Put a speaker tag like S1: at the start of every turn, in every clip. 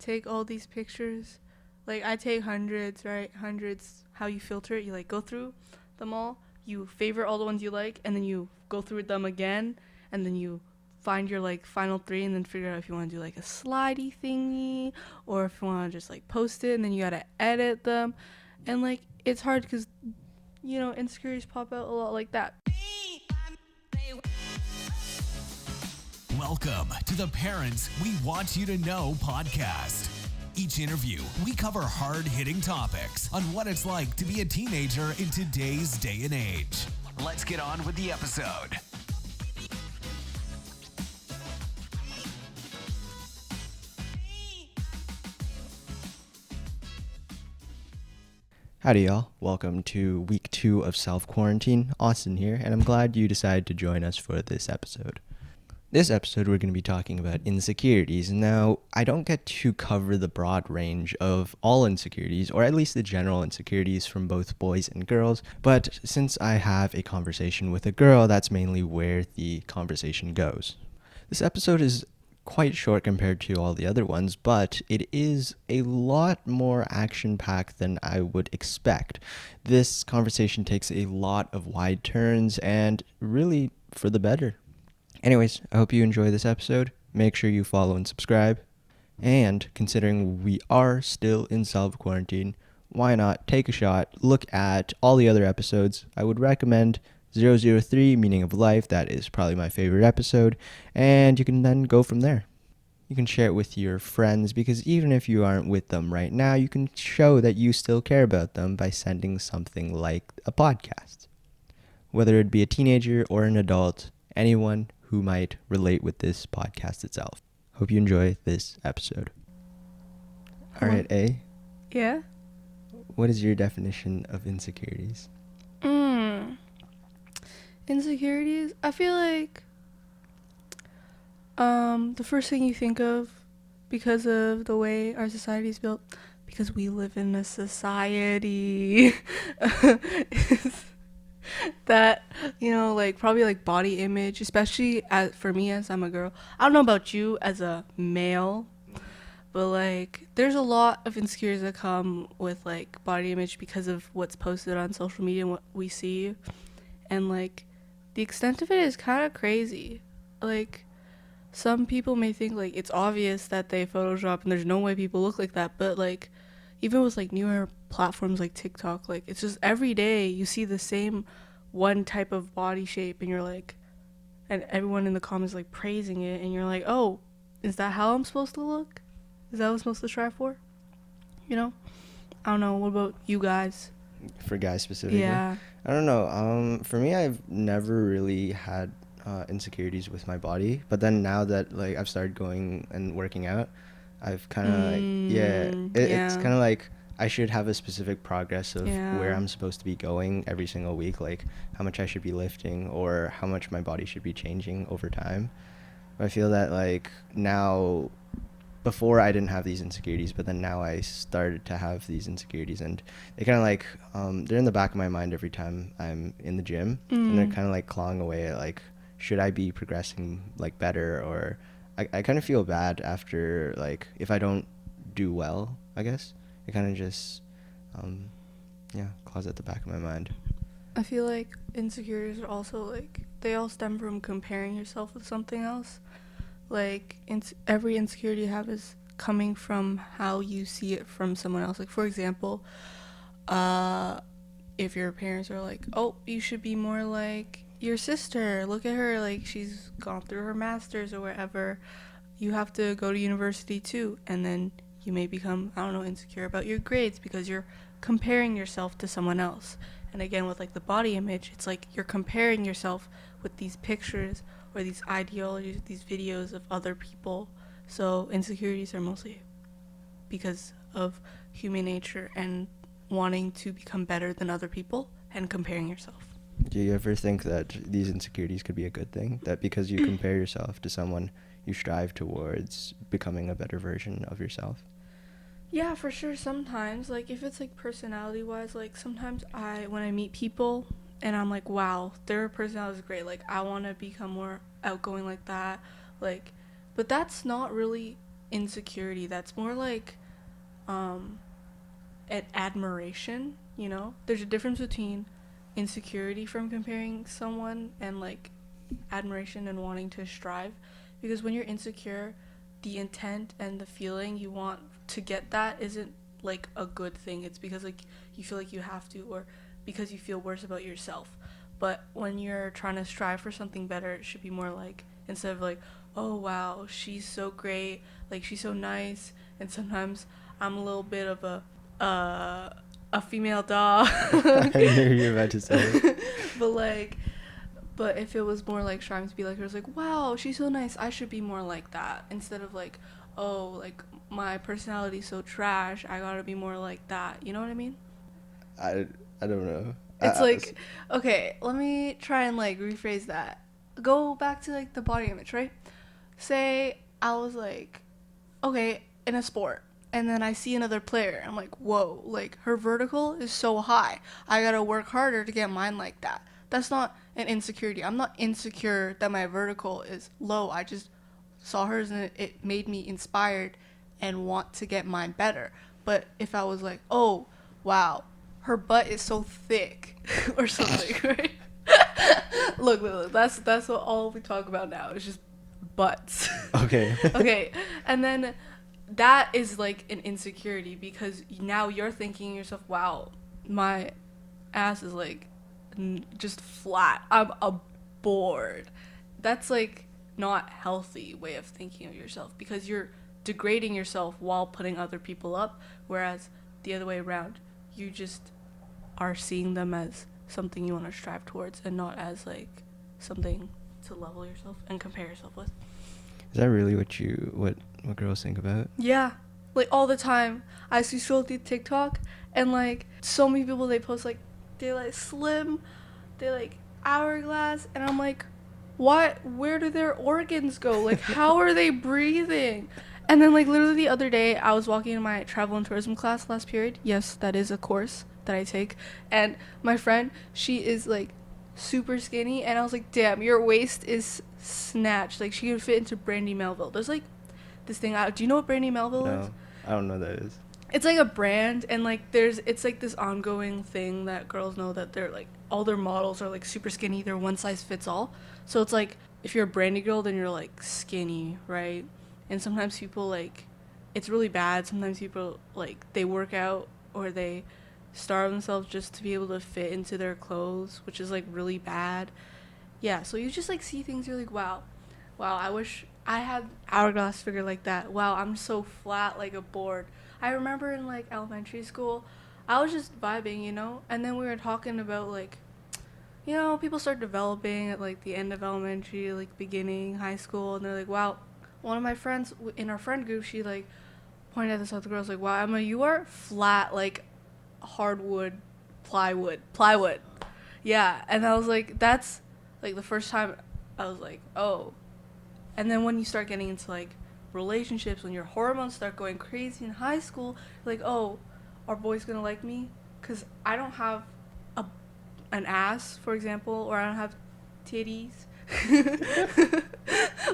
S1: take all these pictures. Like, I take hundreds, right? Hundreds, how you filter it. You, like, go through them all. You favorite all the ones you like, and then you go through them again, and then you find your, like, final three, and then figure out if you want to do, like, a slidey thingy, or if you want to just, like, post it, and then you got to edit them. And, like, it's hard because, you know, insecurities pop out a lot like that.
S2: Welcome to the Parents We Want You to Know podcast. Each interview, we cover hard-hitting topics on what it's like to be a teenager in today's day and age. Let's get on with the episode.
S3: Howdy y'all, welcome to week 2 of self-quarantine. Austin here, and I'm glad you decided to join us for this episode. This episode we're going to be talking about insecurities. Now, I don't get to cover the broad range of all insecurities, or at least the general insecurities from both boys and girls, but since I have a conversation with a girl, that's mainly where the conversation goes. This episode is quite short compared to all the other ones, but it is a lot more action-packed than I would expect. This conversation takes a lot of wide turns and really for the better. Anyways, I hope you enjoy this episode. Make sure you follow and subscribe. And considering we are still in self-quarantine, why not take a shot, look at all the other episodes. I would recommend 003, Meaning of Life. That is probably my favorite episode. And you can then go from there. You can share it with your friends because even if you aren't with them right now, you can show that you still care about them by sending something like a podcast. Whether it be a teenager or an adult, anyone who might relate with this podcast itself. Hope you enjoy this episode. All right, A.
S1: Yeah?
S3: What is your definition of insecurities?
S1: Insecurities? I feel like the first thing you think of, because of the way our society is built, because we live in a society, is that, you know, like probably like body image, especially for me as I'm a girl. I don't know about you as a male, but like there's a lot of insecurities that come with like body image because of what's posted on social media and what we see, and like the extent of it is kind of crazy. Like, some people may think like it's obvious that they Photoshop and there's no way people look like that, but like even with like newer platforms like TikTok, like it's just every day you see the same one type of body shape and you're like, and everyone in the comments like praising it, and you're like, oh, is that how I'm supposed to look? Is that what I'm supposed to strive for? You know? I don't know. What about you guys?
S3: For guys specifically?
S1: Yeah.
S3: I don't know. For me, I've never really had insecurities with my body, but then now that like I've started going and working out, I've kind of it's kind of like I should have a specific progress of where I'm supposed to be going every single week, like how much I should be lifting or how much my body should be changing over time. I feel that like now, before I didn't have these insecurities, but then now I started to have these insecurities, and they kind of like they're in the back of my mind every time I'm in the gym, and they're kind of like clawing away at like, should I be progressing like better, or I kind of feel bad after like if I don't do well, I guess. It kind of just claws at the back of my mind.
S1: I feel like insecurities are also like, they all stem from comparing yourself with something else. Like every insecurity you have is coming from how you see it from someone else. Like, for example, if your parents are like, oh, you should be more like your sister, look at her, like she's gone through her master's or whatever, you have to go to university too, and then you may become, I don't know, insecure about your grades because you're comparing yourself to someone else. And again, with like the body image, it's like you're comparing yourself with these pictures or these ideologies, these videos of other people. So insecurities are mostly because of human nature and wanting to become better than other people and comparing yourself.
S3: Do you ever think that these insecurities could be a good thing? That because you compare yourself to someone, you strive towards becoming a better version of yourself?
S1: Yeah, for sure. Sometimes, like if it's like personality wise, like sometimes when I meet people and I'm like, wow, their personality is great, like I want to become more outgoing like that, like, but that's not really insecurity. That's more like um an admiration, you know? There's a difference between insecurity from comparing someone and like admiration and wanting to strive, because when you're insecure, the intent and the feeling you want to get that isn't like a good thing. It's because like you feel like you have to, or because you feel worse about yourself. But when you're trying to strive for something better, it should be more like, instead of like, oh wow, she's so great, like she's so nice. And sometimes I'm a little bit of uh a female dog.
S3: I knew you were about to say it.
S1: But like, but if it was more like striving to be like her, it's like, wow, she's so nice, I should be more like that. Instead of like, oh, like my personality's so trash, I gotta be more like that. You know what I mean?
S3: I I don't know.
S1: It's like, okay, let me try and like rephrase that. Go back to like the body image, right? Say I was like, okay, in a sport, and then I see another player, I'm like, whoa, like her vertical is so high, I gotta work harder to get mine like that. That's not an insecurity. I'm not insecure that my vertical is low. I just saw hers and it made me inspired and want to get mine better. But if I was like, oh wow, her butt is so thick or something, right? Look, that's what all we talk about now. It's just butts.
S3: Okay.
S1: Okay, and then that is like an insecurity, because now you're thinking to yourself, wow, my ass is like just flat, I'm bored. That's like not healthy way of thinking of yourself, because you're degrading yourself while putting other people up, whereas the other way around, you just are seeing them as something you want to strive towards and not as like something to level yourself and compare yourself with.
S3: Is that really what girls think about?
S1: Yeah, like all the time. I see scroll through TikTok, and like so many people, they post like they like slim, they like hourglass, and I'm like, what? Where do their organs go? Like how are they breathing? And then like literally the other day, I was walking in my travel and tourism class last period. Yes, that is a course that I take, and my friend, she is like super skinny, and I was like, damn, your waist is snatched. Like she could fit into Brandy Melville. There's like this thing out. Do you know what Brandy Melville is?
S3: No, I don't know what that is.
S1: It's like a brand, and like it's like this ongoing thing that girls know, that they're like all their models are like super skinny. They're one size fits all. So it's like if you're a brandy girl, then you're like skinny, right? And sometimes people like, it's really bad. Sometimes people like they work out or they starve themselves just to be able to fit into their clothes, which is like really bad. Yeah, so you just like see things, you're like, wow, I wish I had hourglass figure like that. Wow, I'm so flat like a board. I remember in like elementary school, I was just vibing, you know, and then we were talking about like, you know, people start developing at like the end of elementary, like beginning high school, and they're like, wow, one of my friends in our friend group, she like pointed at this other girl, was like, wow, Emma, you are flat like hardwood, plywood. Yeah, and I was like, that's like the first time I was like, oh. And then when you start getting into like relationships, when your hormones start going crazy in high school, you're like, oh, are boys gonna like me? Because I don't have an ass, for example, or I don't have titties.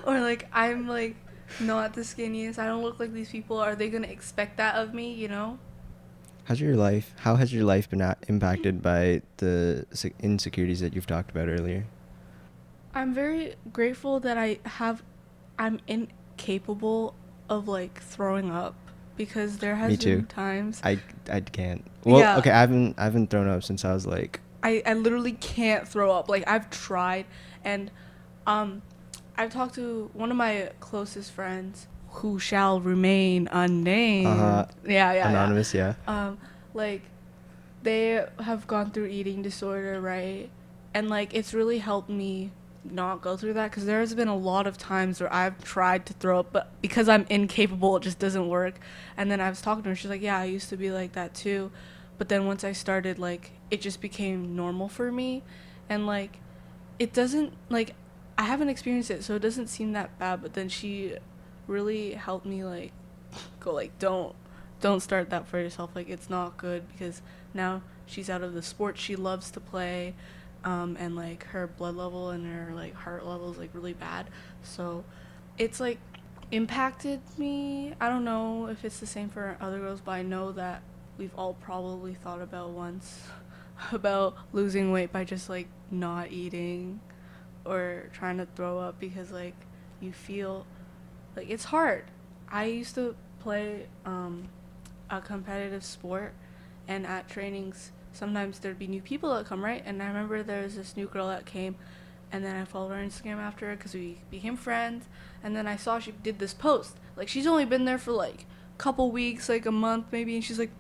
S1: Or like I'm like not the skinniest, I don't look like these people. Are they gonna expect that of me, you know?
S3: How has your life been impacted by the insecurities that you've talked about earlier?
S1: I'm very grateful that I'm incapable of like throwing up, because there has
S3: Me too.
S1: been times
S3: I can't. Well,
S1: Yeah.
S3: okay, I haven't thrown up since I was like,
S1: I literally can't throw up. Like I've tried, and I've talked to one of my closest friends, who shall remain unnamed. Yeah.
S3: anonymous, yeah.
S1: Like they have gone through eating disorder, right? And like it's really helped me not go through that, because there's been a lot of times where I've tried to throw up, but because I'm incapable, it just doesn't work. And then I was talking to her, she's like, yeah, I used to be like that too, but then once I started, like it just became normal for me. And like it doesn't, like I haven't experienced it, so it doesn't seem that bad. But then she really helped me like go like, don't start that for yourself, like it's not good, because now she's out of the sport she loves to play, and like her blood level and her like heart level is like really bad. So it's like impacted me. I don't know if it's the same for other girls, but I know that we've all probably thought about once about losing weight by just like not eating or trying to throw up because like you feel like it's hard. I used to play a competitive sport, and at trainings sometimes there'd be new people that come, right? And I remember there was this new girl that came, and then I followed her on Instagram after because we became friends. And then I saw she did this post, like she's only been there for like a couple weeks, like a month maybe, and she's like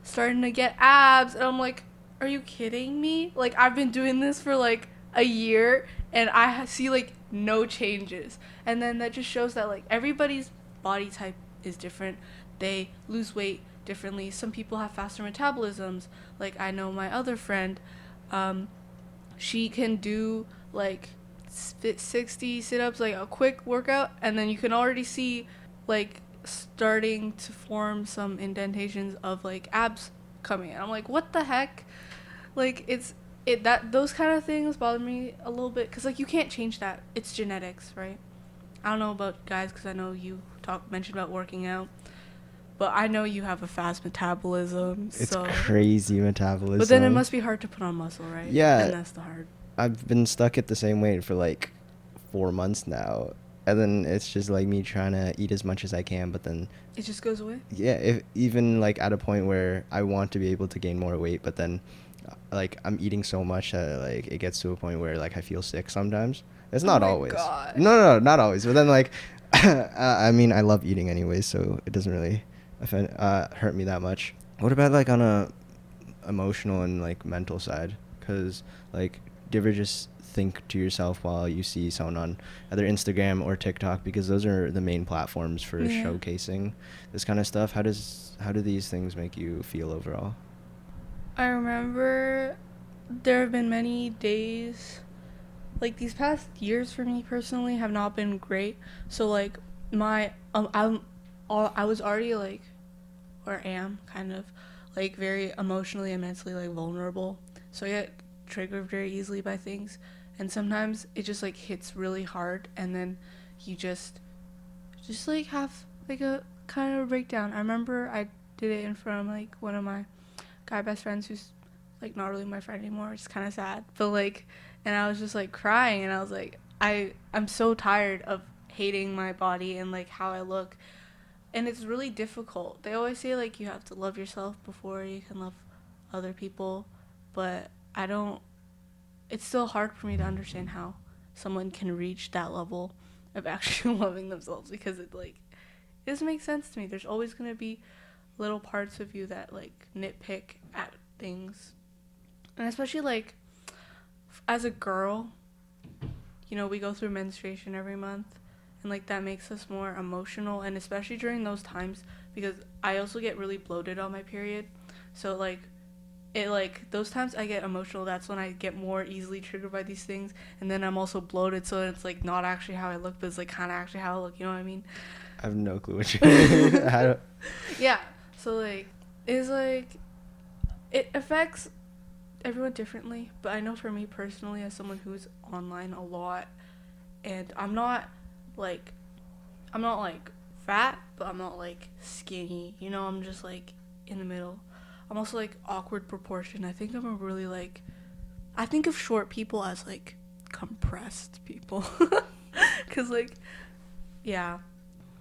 S1: starting to get abs, and I'm like, are you kidding me? Like I've been doing this for like a year and I see like no changes. And then that just shows that like everybody's body type is different. They lose weight differently. Some people have faster metabolisms. Like I know my other friend, she can do like 60 sit-ups, like a quick workout, and then you can already see like starting to form some indentations of like abs coming. And I'm like, what the heck? Like it that those kind of things bother me a little bit because like you can't change that. It's genetics, right? I don't know about guys because I know you mentioned about working out, but I know you have a fast metabolism.
S3: It's
S1: So,
S3: crazy
S1: but then it
S3: metabolism.
S1: must be hard to put on muscle, right?
S3: Yeah,
S1: And that's the hard.
S3: I've been stuck at the same weight for like 4 months now. And then it's just like me trying to eat as much as I can, but then
S1: It just goes away.
S3: yeah, if even like at a point where I want to be able to gain more weight, but then like I'm eating so much that like it gets to a point where like I feel sick sometimes. It's
S1: Oh
S3: not
S1: my
S3: always.
S1: gosh.
S3: No, not always. But then like I mean, I love eating anyways, so it doesn't really hurt me that much. What about like on a emotional and like mental side? Cuz like do you ever just think to yourself while you see someone on either Instagram or TikTok, because those are the main platforms for
S1: Yeah.
S3: showcasing this kind of stuff? How do these things make you feel overall?
S1: I remember there have been many days, like these past years for me personally have not been great. So like my I was already like, or am kind of like very emotionally and mentally like vulnerable. So I get triggered very easily by things, and sometimes it just like hits really hard, and then you just like have like a kind of a breakdown. I remember I did it in front of like one of my guy best friends who's like not really my friend anymore. It's kind of sad, but like, and I was just like crying, and I was like, I'm so tired of hating my body and like how I look, and it's really difficult. They always say like you have to love yourself before you can love other people, but I don't. It's still hard for me to understand how someone can reach that level of actually loving themselves, because it doesn't make sense to me. There's always gonna be little parts of you that like nitpick at things, and especially like as a girl, we go through menstruation every month, and like that makes us more emotional, and especially during those times, because I also get really bloated on my period. So like it like those times I get emotional, that's when I get more easily triggered by these things. And then I'm also bloated, so it's like not actually how I look, but it's like kind of actually how I look, you know what I mean?
S3: I have no clue what you I don't,
S1: Yeah, so like it's like it affects everyone differently, but I know for me personally, as someone who's online a lot, and like I'm not like fat, but I'm not like skinny, I'm just like in the middle. I'm also like awkward proportion. I think I'm a really like I think of short people as like compressed people. Cuz like yeah.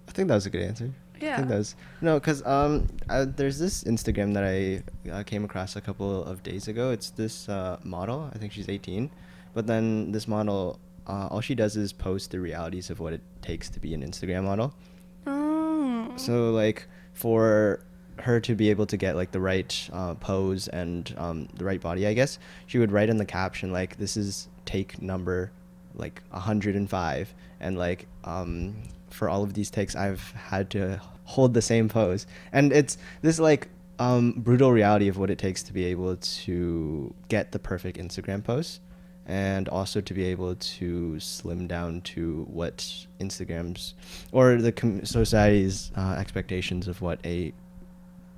S3: I think that was a good answer. I think
S1: Yeah.
S3: that was no, because there's this Instagram that I came across a couple of days ago. It's this model. I think she's 18, but then this model, all she does is post the realities of what it takes to be an Instagram model.
S1: Oh.
S3: So like for her to be able to get like the right pose and the right body, I guess she would write in the caption like, "This is take number like 105," and like for all of these takes I've had to hold the same pose, and it's this like brutal reality of what it takes to be able to get the perfect Instagram post, and also to be able to slim down to what Instagram's or the society's expectations of what a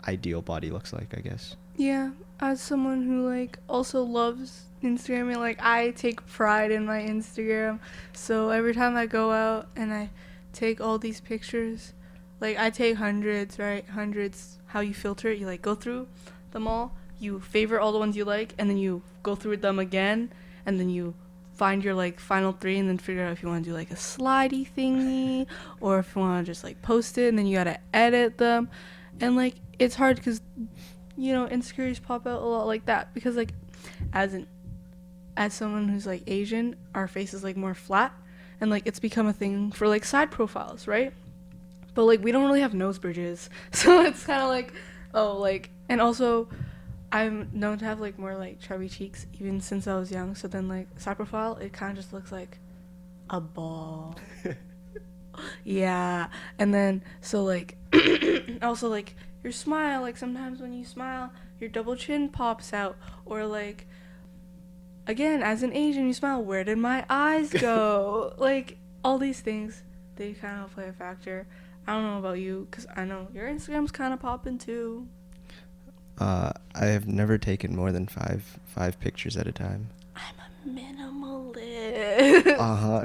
S3: ideal body looks like, I guess.
S1: Yeah, as someone who like also loves Instagram, and like I take pride in my Instagram. So every time I go out and I take all these pictures. Like, I take hundreds, right? Hundreds. How you filter it, you like go through them all, you favorite all the ones you like, and then you go through them again, and then you find your like final three, and then figure out if you want to do like a slidey thingy, or if you want to just like post it, and then you gotta edit them. And like, it's hard because, you know, insecurities pop out a lot like that, because like, as someone who's like Asian, our face is like more flat, and like it's become a thing for like side profiles, right? But like, we don't really have nose bridges, so it's kind of like, oh, like, and also I'm known to have like more like chubby cheeks even since I was young, so then like side profile, it kind of just looks like a ball. Yeah. And then so like also like your smile, like sometimes when you smile your double chin pops out, or like, again, as an Asian, you smile, where did my eyes go? Like, all these things, they kind of play a factor. I don't know about you, because I know your Instagram's kind of popping too.
S3: I have never taken more than five pictures at a time.
S1: I'm a minimalist.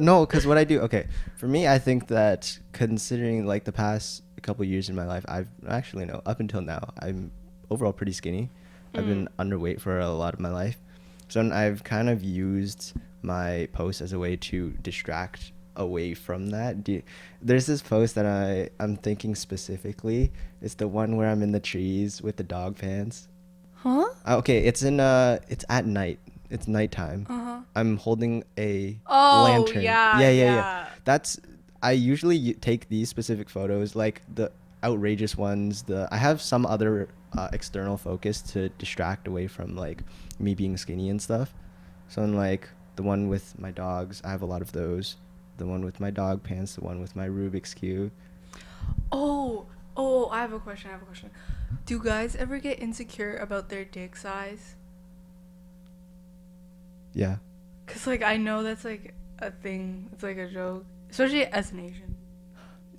S3: No, because what I do, okay, for me, I think that considering like the past couple years in my life, I've actually, no, up until now, I'm overall pretty skinny. I've been underweight for a lot of my life. So I've kind of used my post as a way to distract away from that. There's this post that I'm thinking specifically. It's the one where I'm in the trees with the dog pants.
S1: Huh?
S3: Okay, it's at night. It's nighttime.
S1: Uh-huh.
S3: I'm holding a
S1: Oh,
S3: lantern.
S1: yeah.
S3: I usually take these specific photos, like the outrageous ones. I have some other external focus to distract away from like me being skinny and stuff. So I'm like the one with my dogs, I have a lot of those. The one with my dog pants, the one with my Rubik's Cube.
S1: Oh, I have a question. Do guys ever get insecure about their dick size?
S3: Yeah.
S1: Because, like, I know that's, like, a thing. It's, like, a joke. Especially as an Asian.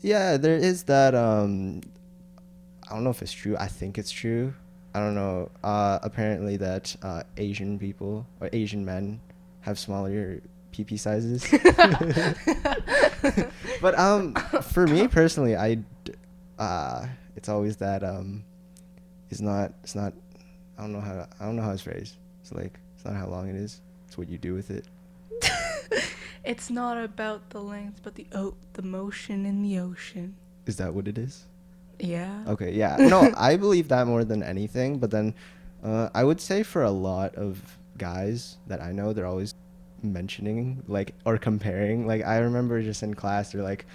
S3: Yeah, there is that, I don't know if it's true. I think it's true. I don't know. Apparently that Asian people or Asian men have smaller PP sizes. But for me personally, it's always that it's not I don't know how it's phrased. It's like, it's not how long it is. It's what you do with it.
S1: It's not about the length, but the motion in the ocean.
S3: Is that what it is?
S1: Yeah.
S3: Okay, yeah. No, I believe that more than anything, but then I would say for a lot of guys that I know, they're always mentioning like or comparing. Like, I remember just in class, they're like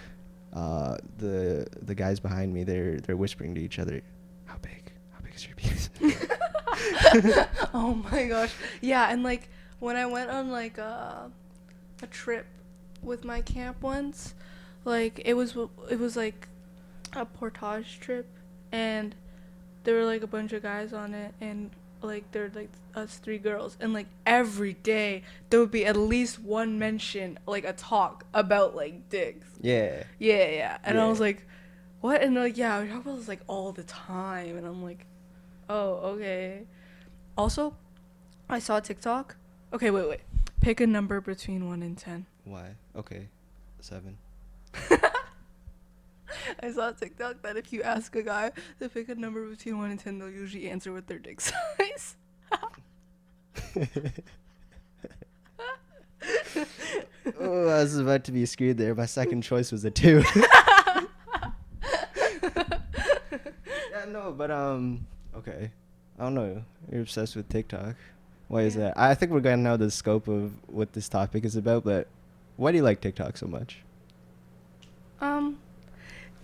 S3: the guys behind me, they're whispering to each other, how big is your penis?
S1: Oh my gosh. Yeah, and like when I went on like a trip with my camp once, like it was like a portage trip, and there were like a bunch of guys on it, and like there were like us three girls, and like every day there would be at least one mention, like a talk about like dicks.
S3: Yeah.
S1: And I
S3: Yeah.
S1: was like, what? And they're like, yeah, we talk about this like all the time, and I'm like, oh, okay. Also, I saw TikTok. Okay, wait. Pick a number between 1 and 10.
S3: Why? Okay. 7.
S1: I saw TikTok that if you ask a guy to pick a number between 1 and 10, they'll usually answer with their dick size.
S3: Oh, I was about to be screwed there. My second choice was a 2. Yeah, no, but okay. I don't know. You're obsessed with TikTok. Why is that? I think we're gonna know the scope of what this topic is about, but why do you like TikTok so much?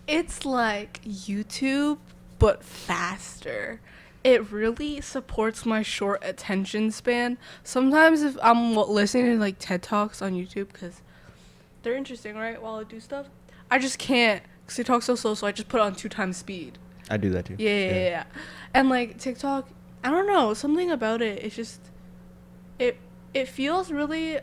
S1: It's like YouTube, but faster. It really supports my short attention span. Sometimes if I'm listening to like TED Talks on YouTube, because they're interesting, right, while I do stuff, I just can't, because they talk so slow, so I just put it on 2 times speed.
S3: I do that too.
S1: Yeah. And like TikTok, I don't know, something about it, it's just, it feels really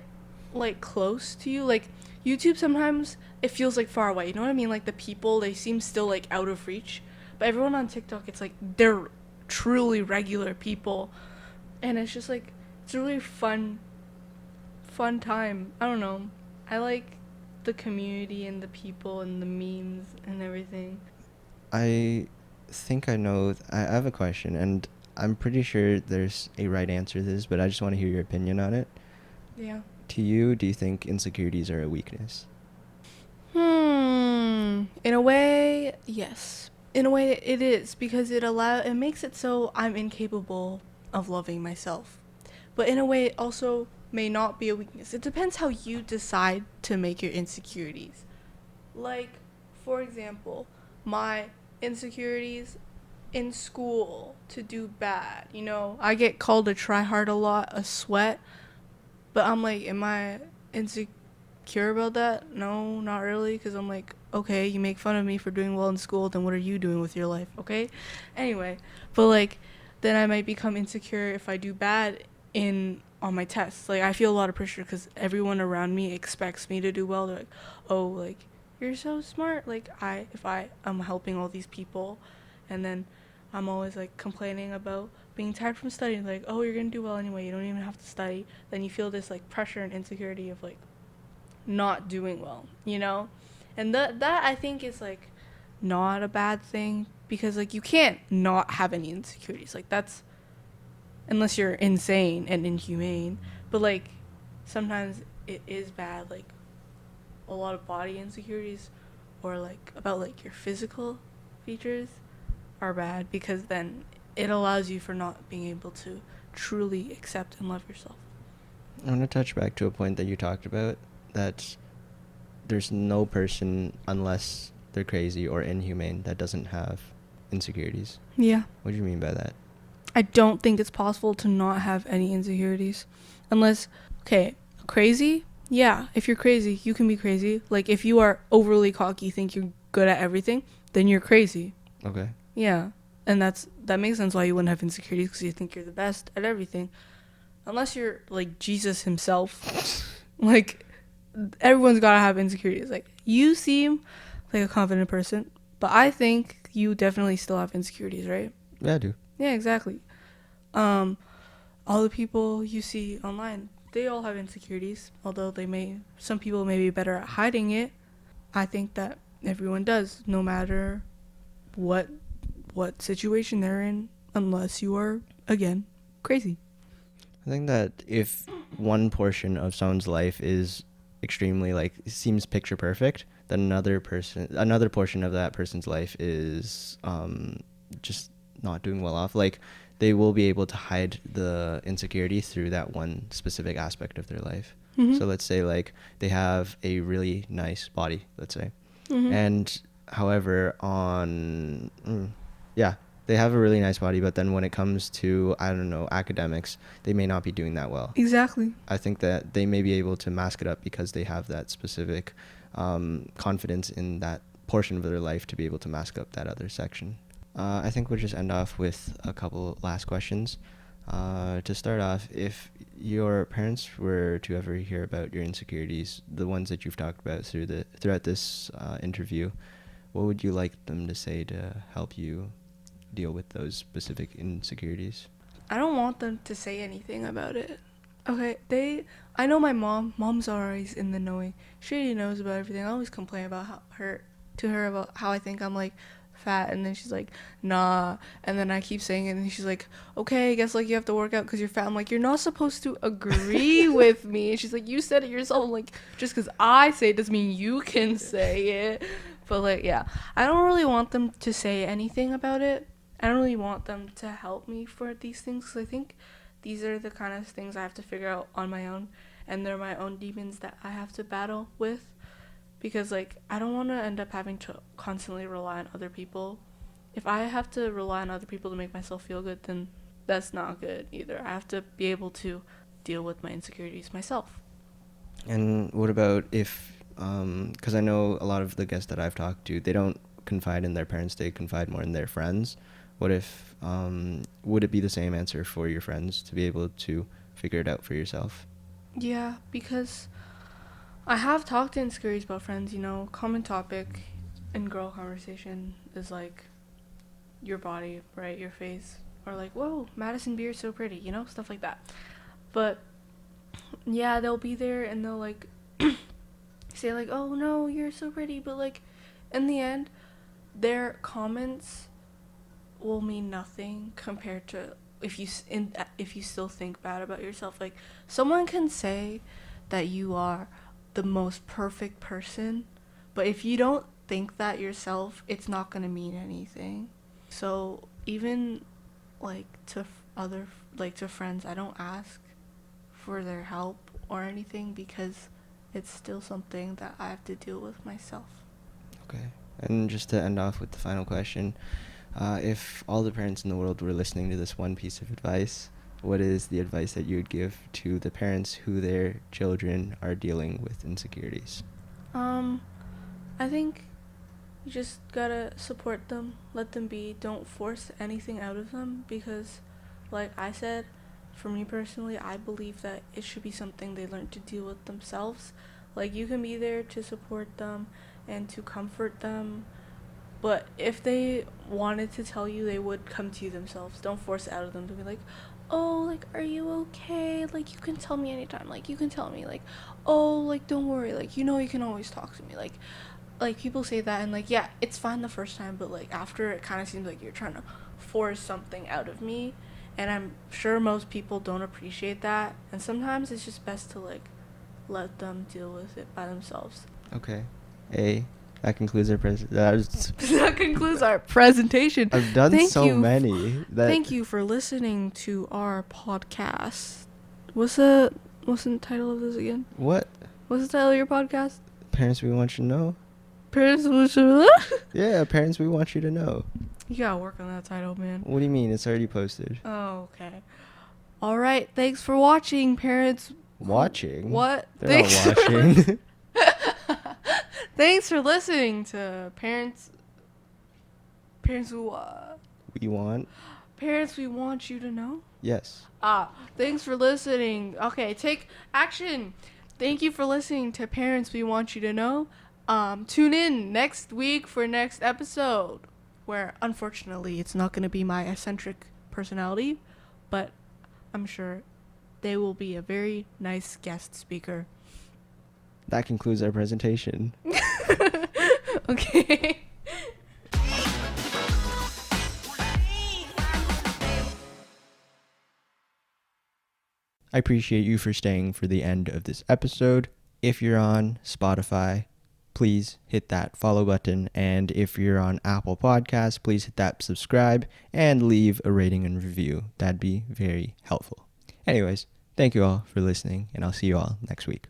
S1: like close to you. Like YouTube sometimes it feels like far away, you know what I mean? Like the people, they seem still like out of reach, but everyone on TikTok, it's like they're truly regular people, and it's just like, it's a really fun time. I don't know, I like the community and the people and the memes and everything.
S3: I think I know. I have a question, and I'm pretty sure there's a right answer to this, but I just want to hear your opinion on it.
S1: Yeah.
S3: To you, do you think insecurities are a weakness?
S1: In a way, yes. In a way, it is because it makes it so I'm incapable of loving myself. But in a way, it also may not be a weakness. It depends how you decide to make your insecurities. Like, for example, my insecurities in school to do bad. You know, I get called a tryhard a lot, a sweat, but I'm like, am I insecure about that? No, not really, because I'm like, okay, you make fun of me for doing well in school, then what are you doing with your life, okay? Anyway, but like, then I might become insecure if I do bad in on my tests. Like, I feel a lot of pressure because everyone around me expects me to do well. They're like, oh, like, you're so smart. Like, if I am helping all these people, and then I'm always like complaining about being tired from studying, like, oh, you're gonna do well anyway, you don't even have to study, then you feel this like pressure and insecurity of like not doing well, you know? And that I think is like not a bad thing because like you can't not have any insecurities. Like that's unless you're insane and inhumane. But like sometimes it is bad, like a lot of body insecurities or like about like your physical features are bad because then it allows you for not being able to truly accept and love yourself.
S3: I want to touch back to a point that you talked about, that there's no person, unless they're crazy or inhumane, that doesn't have insecurities.
S1: Yeah.
S3: What do you mean by that?
S1: I don't think it's possible to not have any insecurities. Unless, okay, crazy? Yeah, if you're crazy, you can be crazy. Like, if you are overly cocky, think you're good at everything, then you're crazy.
S3: Okay.
S1: Yeah. And that makes sense why you wouldn't have insecurities, because you think you're the best at everything. Unless you're, like, Jesus himself. Like, everyone's gotta have insecurities. Like, you seem like a confident person, but I think you definitely still have insecurities, right?
S3: Yeah, I do.
S1: Yeah, exactly. All the people you see online, they all have insecurities, although some people may be better at hiding it. I think that everyone does, no matter what situation they're in, unless you are, again, crazy.
S3: I think that if one portion of someone's life is extremely, like, seems picture perfect, then another portion of that person's life is just not doing well off. Like, they will be able to hide the insecurity through that one specific aspect of their life.
S1: Mm-hmm.
S3: So let's say, like, they have a really nice body, let's say.
S1: Mm-hmm.
S3: And however, yeah, they have a really nice body, but then when it comes to, I don't know, academics, they may not be doing that well.
S1: Exactly.
S3: I think that they may be able to mask it up because they have that specific confidence in that portion of their life to be able to mask up that other section. I think we'll just end off with a couple last questions. To start off, if your parents were to ever hear about your insecurities, the ones that you've talked about throughout this interview, what would you like them to say to help you deal with those specific insecurities?
S1: I don't want them to say anything about it. Okay, I know my mom's always in the knowing. She already knows about everything. I always complain about her about how I think I'm like fat, and then she's like, nah, and then I keep saying it, and she's like, okay, I guess like you have to work out because you're fat. I'm like, you're not supposed to agree with me. And she's like, you said it yourself. I'm like, just because I say it doesn't mean you can say it. But like, yeah, I don't really want them to say anything about it. I don't really want them to help me for these things, because I think these are the kind of things I have to figure out on my own, and they're my own demons that I have to battle with, because like I don't want to end up having to constantly rely on other people. If I have to rely on other people to make myself feel good, then that's not good either. I have to be able to deal with my insecurities myself.
S3: And what about if, because I know a lot of the guests that I've talked to, they don't confide in their parents, they confide more in their friends. What if, would it be the same answer for your friends to be able to figure it out for yourself?
S1: Yeah, because I have talked to insecurities about friends, you know, common topic in girl conversation is like your body, right, your face, or like, whoa, Madison Beer's so pretty, you know, stuff like that. But yeah, they'll be there and they'll like say like, oh no, you're so pretty, but like in the end their comments will mean nothing compared to if you still think bad about yourself. Like, someone can say that you are the most perfect person, but if you don't think that yourself, it's not going to mean anything. So even like to other like to friends, I don't ask for their help or anything because it's still something that I have to deal with myself.
S3: Okay. And just to end off with the final question, if all the parents in the world were listening to this one piece of advice, what is the advice that you would give to the parents who their children are dealing with insecurities?
S1: I think you just gotta support them, let them be, don't force anything out of them because, like I said, for me personally, I believe that it should be something they learn to deal with themselves. Like, you can be there to support them and to comfort them, but if they wanted to tell you, they would come to you themselves. Don't force it out of them to be like, oh, like, are you okay? Like, you can tell me anytime. Like, you can tell me, like, oh, like, don't worry. Like, you can always talk to me. Like people say that, and like, yeah, it's fine the first time, but like after, it kind of seems like you're trying to force something out of me, and I'm sure most people don't appreciate that, and sometimes it's just best to like let them deal with it by themselves.
S3: Okay. That concludes our
S1: That concludes our presentation.
S3: I've done
S1: Thank
S3: so
S1: you.
S3: many.
S1: Thank you for listening to our podcast. What's the title of this again?
S3: What?
S1: What's the title of your podcast?
S3: Parents we want you to know?
S1: Parents.
S3: Yeah, parents we want you to know.
S1: You gotta work on that title, man.
S3: What do you mean? It's already posted.
S1: Oh, okay. All right. Thanks for watching, parents.
S3: Watching?
S1: What?
S3: They're not watching.
S1: Thanks for listening to parents. Parents who.
S3: We want?
S1: Parents we want you to know.
S3: Yes.
S1: Thanks for listening. Okay, take action. Thank you for listening to Parents We Want You to Know. Tune in next week for next episode, where unfortunately it's not going to be my eccentric personality, but I'm sure they will be a very nice guest speaker.
S3: That concludes our presentation.
S1: Okay.
S3: I appreciate you for staying for the end of this episode. If you're on Spotify, please hit that follow button. And if you're on Apple Podcasts, please hit that subscribe and leave a rating and review. That'd be very helpful. Anyways, thank you all for listening, and I'll see you all next week.